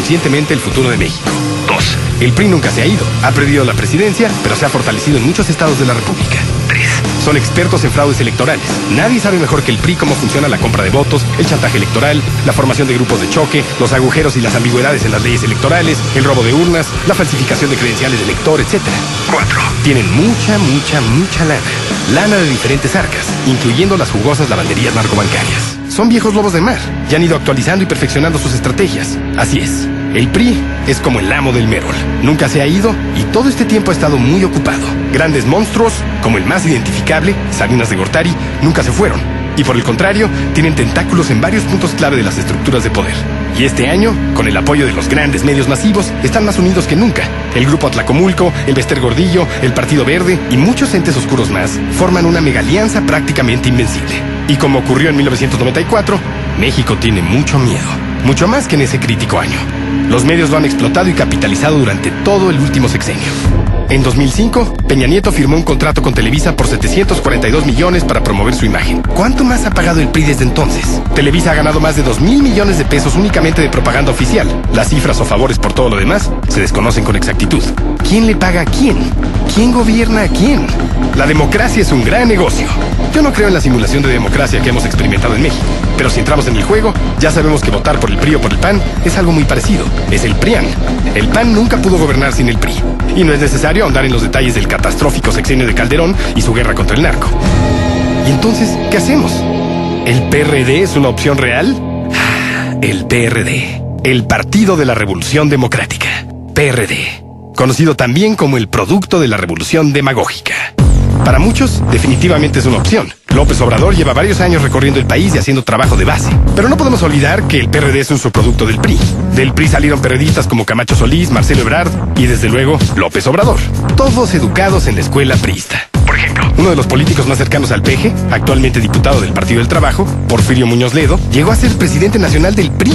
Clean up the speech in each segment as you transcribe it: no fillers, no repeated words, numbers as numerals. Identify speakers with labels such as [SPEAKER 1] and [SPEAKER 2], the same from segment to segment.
[SPEAKER 1] conscientemente el futuro de México. 2. El PRI nunca se ha ido. Ha perdido la presidencia, pero se ha fortalecido en muchos estados de la República. 3. Son expertos en fraudes electorales. Nadie sabe mejor que el PRI cómo funciona la compra de votos, el chantaje electoral, la formación de grupos de choque, los agujeros y las ambigüedades en las leyes electorales, el robo de urnas, la falsificación de credenciales de elector, etc. 4. Tienen mucha lana. Lana de diferentes arcas, incluyendo las jugosas lavanderías narcobancarias. Son viejos lobos de mar. Ya han ido actualizando y perfeccionando sus estrategias. Así es. El PRI es como el amo del Merol. Nunca se ha ido y todo este tiempo ha estado muy ocupado. Grandes monstruos, como el más identificable, Salinas de Gortari, nunca se fueron. Y por el contrario, tienen tentáculos en varios puntos clave de las estructuras de poder. Y este año, con el apoyo de los grandes medios masivos, están más unidos que nunca. El Grupo Atlacomulco, el Bester Gordillo, el Partido Verde y muchos entes oscuros más forman una megalianza prácticamente invencible. Y como ocurrió en 1994, México tiene mucho miedo. Mucho más que en ese crítico año. Los medios lo han explotado y capitalizado durante todo el último sexenio. En 2005, Peña Nieto firmó un contrato con Televisa por 742 millones para promover su imagen. ¿Cuánto más ha pagado el PRI desde entonces? Televisa ha ganado más de 2,000 millones de pesos únicamente de propaganda oficial. Las cifras o favores por todo lo demás se desconocen con exactitud. ¿Quién le paga a quién? ¿Quién gobierna a quién? La democracia es un gran negocio. Yo no creo en la simulación de democracia que hemos experimentado en México. Pero si entramos en el juego, ya sabemos que votar por el PRI o por el PAN es algo muy parecido. Es el PRIAN. El PAN nunca pudo gobernar sin el PRI. Y no es necesario ahondar en los detalles del catastrófico sexenio de Calderón y su guerra contra el narco. ¿Y entonces qué hacemos? ¿El PRD es una opción real? El PRD. El Partido de la Revolución Democrática. PRD. Conocido también como el producto de la revolución demagógica. Para muchos, definitivamente es una opción. López Obrador lleva varios años recorriendo el país y haciendo trabajo de base. Pero no podemos olvidar que el PRD es un subproducto del PRI. Del PRI salieron periodistas como Camacho Solís, Marcelo Ebrard y, desde luego, López Obrador. Todos educados en la escuela priista. Por ejemplo, uno de los políticos más cercanos al PG, actualmente diputado del Partido del Trabajo, Porfirio Muñoz Ledo, llegó a ser presidente nacional del PRI.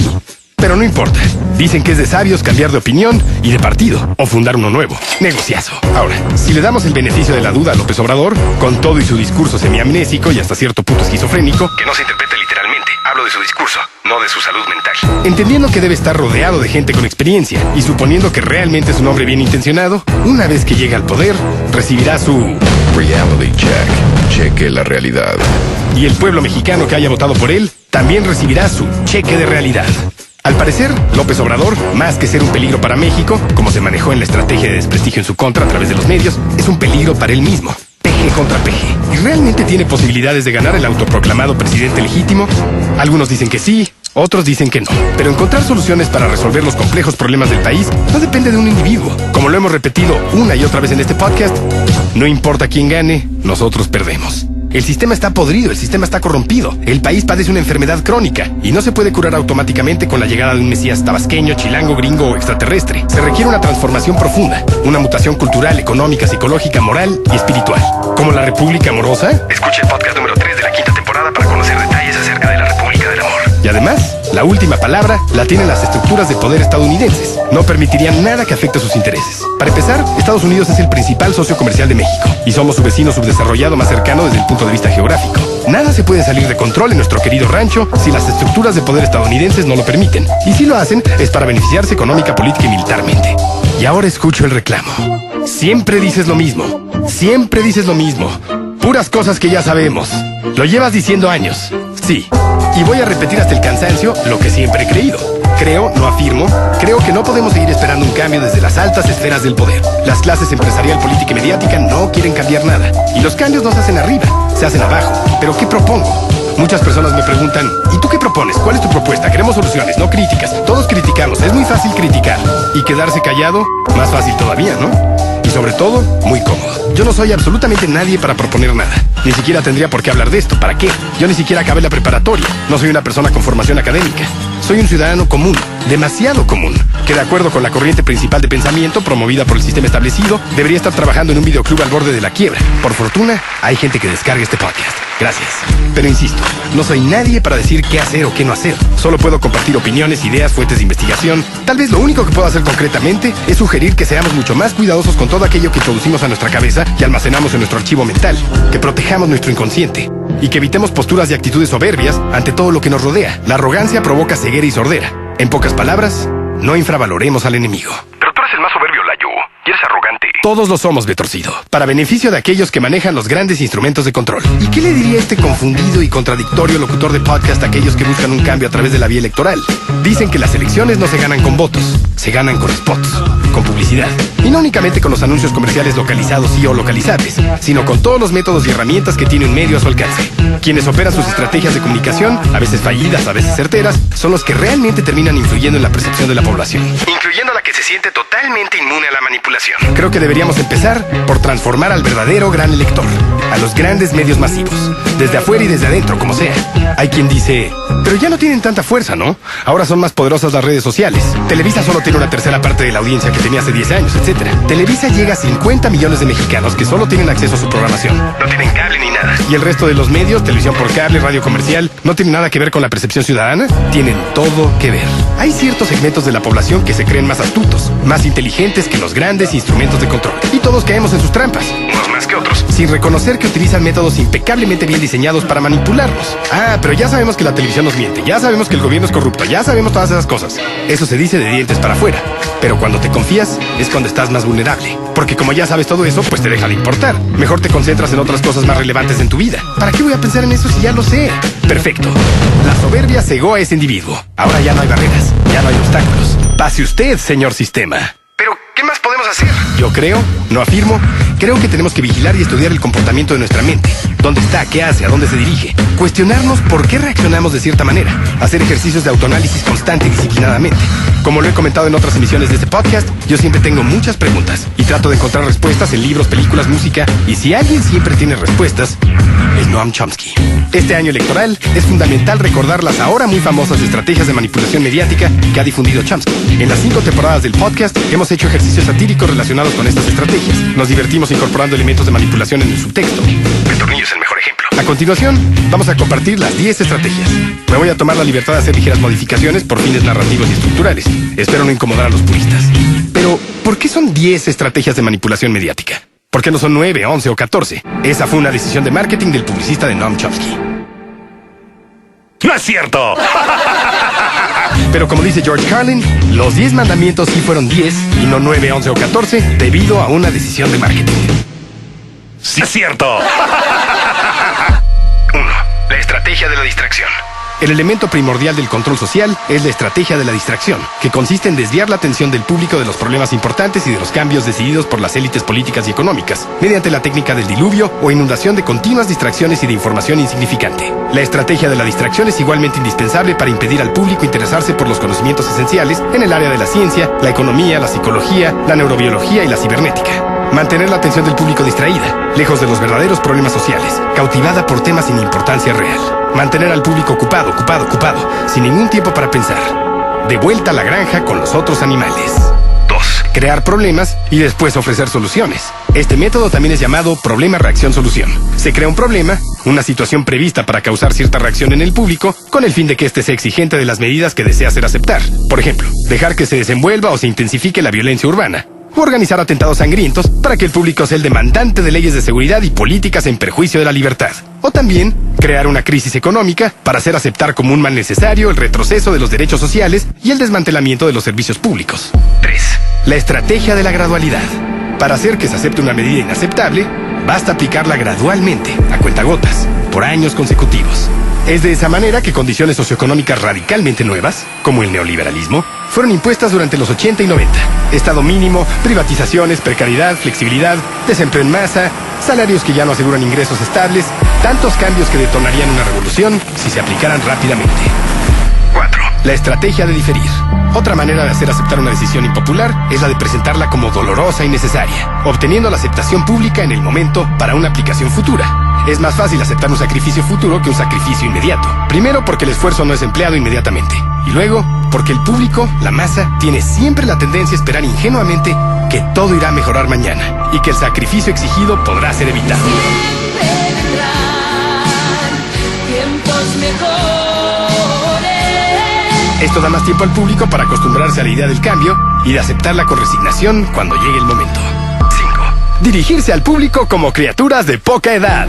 [SPEAKER 1] Pero no importa. Dicen que es de sabios cambiar de opinión y de partido, o fundar uno nuevo. Negociazo. Ahora, si le damos el beneficio de la duda a López Obrador, con todo y su discurso semiamnésico y hasta cierto punto esquizofrénico, que no se interprete literalmente, hablo de su discurso, no de su salud mental. Entendiendo que debe estar rodeado de gente con experiencia y suponiendo que realmente es un hombre bien intencionado, una vez que llegue al poder, recibirá su
[SPEAKER 2] reality check. Cheque la realidad.
[SPEAKER 1] Y el pueblo mexicano que haya votado por él, también recibirá su cheque de realidad. Al parecer, López Obrador, más que ser un peligro para México, como se manejó en la estrategia de desprestigio en su contra a través de los medios, es un peligro para él mismo. Peje contra peje. ¿Y realmente tiene posibilidades de ganar el autoproclamado presidente legítimo? Algunos dicen que sí, otros dicen que no. Pero encontrar soluciones para resolver los complejos problemas del país no depende de un individuo. Como lo hemos repetido una y otra vez en este podcast, no importa quién gane, nosotros perdemos. El sistema está podrido, el sistema está corrompido. El país padece una enfermedad crónica y no se puede curar automáticamente con la llegada de un mesías tabasqueño, chilango, gringo o extraterrestre. Se requiere una transformación profunda, una mutación cultural, económica, psicológica, moral y espiritual. ¿Como la República Amorosa? Escuche el podcast número 3 de la 5ª temporada para conocer detalles acerca de la República del Amor. Y además, la última palabra la tienen las estructuras de poder estadounidenses. No permitirían nada que afecte a sus intereses. Para empezar, Estados Unidos es el principal socio comercial de México y somos su vecino subdesarrollado más cercano desde el punto de vista geográfico. Nada se puede salir de control en nuestro querido rancho si las estructuras de poder estadounidenses no lo permiten. Y si lo hacen, es para beneficiarse económica, política y militarmente. Y ahora escucho el reclamo. Siempre dices lo mismo. Siempre dices lo mismo. Puras cosas que ya sabemos. Lo llevas diciendo años. Sí. Y voy a repetir hasta el cansancio lo que siempre he creído. Creo, no afirmo, creo que no podemos seguir esperando un cambio desde las altas esferas del poder. Las clases empresarial, política y mediática no quieren cambiar nada. Y los cambios no se hacen arriba, se hacen abajo. ¿Pero qué propongo? Muchas personas me preguntan, ¿y tú qué propones? ¿Cuál es tu propuesta? Queremos soluciones, no críticas. Todos criticamos, es muy fácil criticar. Y quedarse callado, más fácil todavía, ¿no? Y sobre todo, muy cómodo. Yo no soy absolutamente nadie para proponer nada. Ni siquiera tendría por qué hablar de esto. ¿Para qué? Yo ni siquiera acabé la preparatoria. No soy una persona con formación académica. Soy un ciudadano común, demasiado común, que de acuerdo con la corriente principal de pensamiento promovida por el sistema establecido, debería estar trabajando en un videoclub al borde de la quiebra. Por fortuna, hay gente que descarga este podcast. Gracias. Pero insisto, no soy nadie para decir qué hacer o qué no hacer. Solo puedo compartir opiniones, ideas, fuentes de investigación. Tal vez lo único que puedo hacer concretamente es sugerir que seamos mucho más cuidadosos con todo aquello que introducimos a nuestra cabeza y almacenamos en nuestro archivo mental, que protejamos nuestro inconsciente y que evitemos posturas y actitudes soberbias ante todo lo que nos rodea. La arrogancia provoca ceguera y sordera. En pocas palabras, No infravaloremos al enemigo.
[SPEAKER 3] Pero tú eres el más soberbio, Layo. Y eres arrogante.
[SPEAKER 1] Todos lo somos, Betorcido, para beneficio de aquellos que manejan los grandes instrumentos de control. ¿Y qué le diría este confundido y contradictorio locutor de podcast a aquellos que buscan un cambio a través de la vía electoral? Dicen que las elecciones no se ganan con votos, se ganan con spots, con publicidad. Y no únicamente con los anuncios comerciales localizados y o localizables, sino con todos los métodos y herramientas que tiene un medio a su alcance. Quienes operan sus estrategias de comunicación, a veces fallidas, a veces certeras, son los que realmente terminan influyendo en la percepción de la población. Incluyendo a la que se siente totalmente inmune a la manipulación. Creo que deberíamos empezar por transformar al verdadero gran elector, a los grandes medios masivos, desde afuera y desde adentro, como sea. Hay quien dice, pero ya no tienen tanta fuerza, ¿no? Ahora son más poderosas las redes sociales. Televisa solo tiene una tercera parte de la audiencia que tenía hace 10 años, etc. Televisa llega a 50 millones de mexicanos que solo tienen acceso a su programación. No tienen cable ni nada. Y el resto de los medios, televisión por cable, radio comercial, ¿no tienen nada que ver con la percepción ciudadana? Tienen todo que ver. Hay ciertos segmentos de la población que se creen más astutos, más inteligentes que los grandes instrumentos de control. Y todos caemos en sus trampas. Unos más que otros. Sin reconocer que utilizan métodos impecablemente bien diseñados para manipularnos. Ah, pero ya sabemos que la televisión nos miente, ya sabemos que el gobierno es corrupto, ya sabemos todas esas cosas. Eso se dice de dientes para afuera. Pero cuando te confías, es cuando estás más vulnerable. Porque como ya sabes todo eso, pues te deja de importar. Mejor te concentras en otras cosas más relevantes en tu vida. ¿Para qué voy a pensar en eso si ya lo sé? Perfecto. La soberbia cegó a ese individuo. Ahora ya no hay barreras, ya no hay obstáculos. Pase usted, señor sistema.
[SPEAKER 3] Pero, ¿qué más podemos hacer?
[SPEAKER 1] Yo creo, no afirmo, creo que tenemos que vigilar y estudiar el comportamiento de nuestra mente. ¿Dónde está? ¿Qué hace? ¿A dónde se dirige? Cuestionarnos por qué reaccionamos de cierta manera. Hacer ejercicios de autoanálisis constante y disciplinadamente. Como lo he comentado en otras emisiones de este podcast, yo siempre tengo muchas preguntas y trato de encontrar respuestas en libros, películas, música. Y si alguien siempre tiene respuestas, es Noam Chomsky. Este año electoral es fundamental recordar las ahora muy famosas estrategias de manipulación mediática que ha difundido Chomsky. En las 5 temporadas del podcast hemos hecho ejercicios satíricos relacionados con estas estrategias. Nos divertimos incorporando elementos de manipulación en el subtexto.
[SPEAKER 3] El tornillo es el mejor ejemplo.
[SPEAKER 1] A continuación, vamos a compartir las 10 estrategias. Me voy a tomar la libertad de hacer ligeras modificaciones por fines narrativos y estructurales. Espero no incomodar a los puristas. Pero, ¿por qué son 10 estrategias de manipulación mediática? ¿Por qué no son 9, 11 o 14? Esa fue una decisión de marketing del publicista de Noam Chomsky.
[SPEAKER 3] ¡No es cierto!
[SPEAKER 1] Pero como dice George Carlin, los 10 mandamientos sí fueron 10 y no 9, 11 o 14 debido a una decisión de marketing.
[SPEAKER 3] ¡Sí es cierto! 1. La estrategia de la distracción.
[SPEAKER 1] El elemento primordial del control social es la estrategia de la distracción, que consiste en desviar la atención del público de los problemas importantes y de los cambios decididos por las élites políticas y económicas, mediante la técnica del diluvio o inundación de continuas distracciones y de información insignificante. La estrategia de la distracción es igualmente indispensable para impedir al público interesarse por los conocimientos esenciales en el área de la ciencia, la economía, la psicología, la neurobiología y la cibernética. Mantener la atención del público distraída, lejos de los verdaderos problemas sociales, cautivada por temas sin importancia real. Mantener al público ocupado, sin ningún tiempo para pensar. De vuelta a la granja con los otros animales.
[SPEAKER 3] 2.
[SPEAKER 1] Crear problemas y después ofrecer soluciones. Este método también es llamado problema-reacción-solución. Se crea un problema, una situación prevista para causar cierta reacción en el público, con el fin de que éste sea exigente de las medidas que desea hacer aceptar. Por ejemplo, dejar que se desenvuelva o se intensifique la violencia urbana. O organizar atentados sangrientos para que el público sea el demandante de leyes de seguridad y políticas en perjuicio de la libertad. O también, crear una crisis económica para hacer aceptar como un mal necesario el retroceso de los derechos sociales y el desmantelamiento de los servicios públicos.
[SPEAKER 3] 3.
[SPEAKER 1] La estrategia de la gradualidad. Para hacer que se acepte una medida inaceptable, basta aplicarla gradualmente, a cuentagotas, por años consecutivos. Es de esa manera que condiciones socioeconómicas radicalmente nuevas, como el neoliberalismo, fueron impuestas durante los 80 y 90. Estado mínimo, privatizaciones, precariedad, flexibilidad, desempleo en masa, salarios que ya no aseguran ingresos estables, tantos cambios que detonarían una revolución si se aplicaran rápidamente.
[SPEAKER 3] 4.
[SPEAKER 1] La estrategia de diferir. Otra manera de hacer aceptar una decisión impopular es la de presentarla como dolorosa y necesaria, obteniendo la aceptación pública en el momento para una aplicación futura. Es más fácil aceptar un sacrificio futuro que un sacrificio inmediato. Primero porque el esfuerzo no es empleado inmediatamente. Y luego porque el público, la masa, tiene siempre la tendencia a esperar ingenuamente que todo irá a mejorar mañana y que el sacrificio exigido podrá ser evitado.
[SPEAKER 4] Siempre vendrán tiempos mejores.
[SPEAKER 1] Esto da más tiempo al público para acostumbrarse a la idea del cambio y de aceptarla con resignación cuando llegue el momento.
[SPEAKER 3] 5.
[SPEAKER 1] Dirigirse al público como criaturas de poca edad.